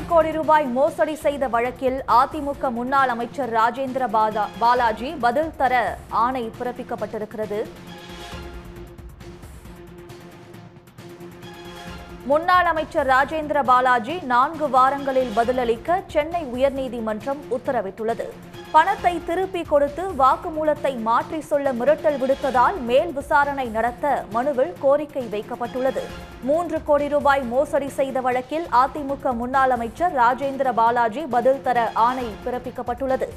கோடி ரூபாய் மோசடி செய்த வழக்கில் அதிமுக முன்னாள் அமைச்சர் ராஜேந்திர பாலாஜி பதில் தர ஆணை பிறப்பிக்கப்பட்டிருக்கிறது. முன்னாள் அமைச்சர் ராஜேந்திர பாலாஜி 4 வாரங்களில் பதிலளிக்க சென்னை உயர்நீதிமன்றம் உத்தரவிட்டுள்ளது. பணத்தை திருப்பி கொடுத்து வாக்குமூலத்தை மாற்றி சொல்ல மிரட்டல் விடுத்ததால் மேல் விசாரணை நடத்த மனுவில் கோரிக்கை வைக்கப்பட்டுள்ளது. 3 கோடி ரூபாய் மோசடி செய்த வழக்கில் அதிமுக முன்னாள் அமைச்சர் ராஜேந்திர பாலாஜி பதில் தர ஆணை பிறப்பிக்கப்பட்டுள்ளது.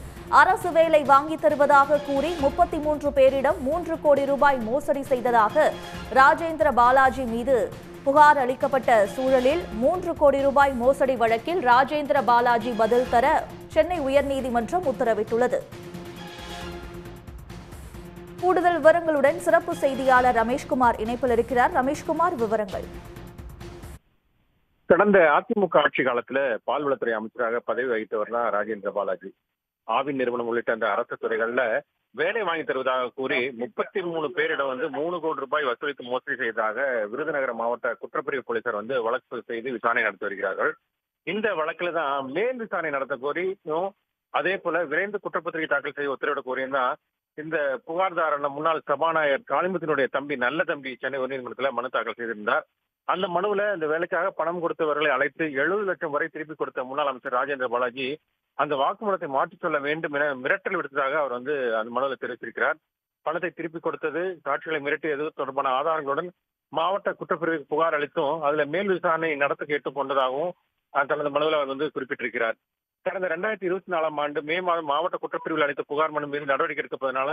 அரசு வேலை வாங்கி தருவதாக கூறி 33 பேரிடம் 3 கோடி ரூபாய் மோசடி செய்ததாக ராஜேந்திர பாலாஜி மீது புகார் அளிக்கப்பட்ட சூழலில் 3 கோடி ரூபாய் மோசடி வழக்கில் ராஜேந்திர பாலாஜி பதில் தர சென்னை உயர்நீதிமன்றம் உத்தரவிட்டுள்ளது. கூடுதல் விவரங்களுடன் சிறப்பு செய்தியாளர் ரமேஷ்குமார் இணைப்பில் இருக்கிறார். ரமேஷ்குமார், விவரங்கள். கடந்த அதிமுக ஆட்சி காலத்துல பால்வளத்துறை அமைச்சராக பதவி வகித்தவர் தான் ராஜேந்திர பாலாஜி. ஆவின் நிறுவனம் உள்ளிட்ட அந்த அரசு துறைகள்ல வேலை வாங்கி தருவதாக கூறி 33 பேரிடம் 3 கோடி ரூபாய் வசூலித்து மோசடி செய்ததாக விருதுநகர் மாவட்ட குற்றப்பிரிவு போலீசார் வழக்கு செய்து விசாரணை நடத்தி வருகிறார்கள். இந்த வழக்குல தான் மேல் விசாரணை நடத்த கோரியும் அதே போல விரைந்து குற்றப்பத்திரிகை தாக்கல் செய்ய உத்தரவிட கோரியும் தான் இந்த புகார்தாரன முன்னாள் சபாநாயகர் காளிமுத்தினுடைய தம்பி நல்ல தம்பி சென்னை உயர்நீதிமன்றத்துல மனு தாக்கல் செய்திருந்தார். அந்த மனுவில் இந்த வேலைக்காக பணம் கொடுத்தவர்களை அழைத்து 70 லட்சம் வரை திருப்பி கொடுத்த முன்னாள் அமைச்சர் ராஜேந்திர பாலாஜி அந்த வாக்குமூலத்தை மாற்றிச் சொல்ல வேண்டும் என மிரட்டல் விடுத்ததாக அவர் அந்த மனுவில் தெரிவித்திருக்கிறார். பணத்தை திருப்பி கொடுத்தது, சாட்சிகளை மிரட்டியது தொடர்பான ஆதாரங்களுடன் மாவட்ட குற்றப்பிரிவுக்கு புகார் அளித்தும் அதுல மேல் விசாரணை நடத்த கேட்டுக் கொண்டதாகவும் தனது மனுவில் அவர் குறிப்பிட்டிருக்கிறார். கடந்த 2024ஆம் ஆண்டு மே மாதம் மாவட்ட குற்றப்பிரிவில் அளித்த புகார் மனு மீது நடவடிக்கை எடுக்கப்பட்டதனால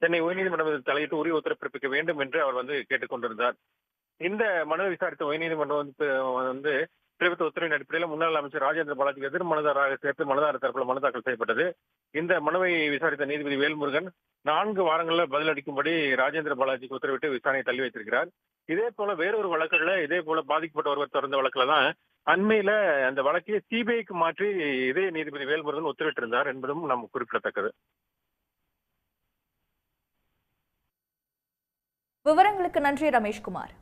சென்னை உயர்நீதிமன்றம் தலையிட்டு உரிய உத்தரவு பிறப்பிக்க வேண்டும் என்று அவர் கேட்டுக் கொண்டிருந்தார். இந்த மனுவை விசாரித்த உயர்நீதிமன்றம் தெரிவித்த உத்தரவின் அடிப்படையில் முன்னாள் அமைச்சர் ராஜேந்திர பாலாஜி எதிர் மனுதாரராக சேர்த்து மனுதாரர் தரப்பில் மனு தாக்கல் செய்யப்பட்டது. இந்த மனுவை விசாரித்த நீதிபதி வேல்முருகன் 4 வாரங்களில் பதிலளிக்கும்படி ராஜேந்திர பாலாஜிக்கு உத்தரவிட்டு விசாரணையை தள்ளி வைத்திருக்கிறார். இதே போல வேறொரு வழக்குல இதே போல பாதிக்கப்பட்ட ஒருவர் தொடர்ந்த வழக்குல தான் அண்மையில அந்த வழக்கை சிபிஐக்கு மாற்றி இதே நீதிபதி வேல்முருகன் உத்தரவிட்டிருந்தார் என்பதும் நாம் குறிப்பிடத்தக்கது. விவரங்களுக்கு நன்றி ரமேஷ்குமார்.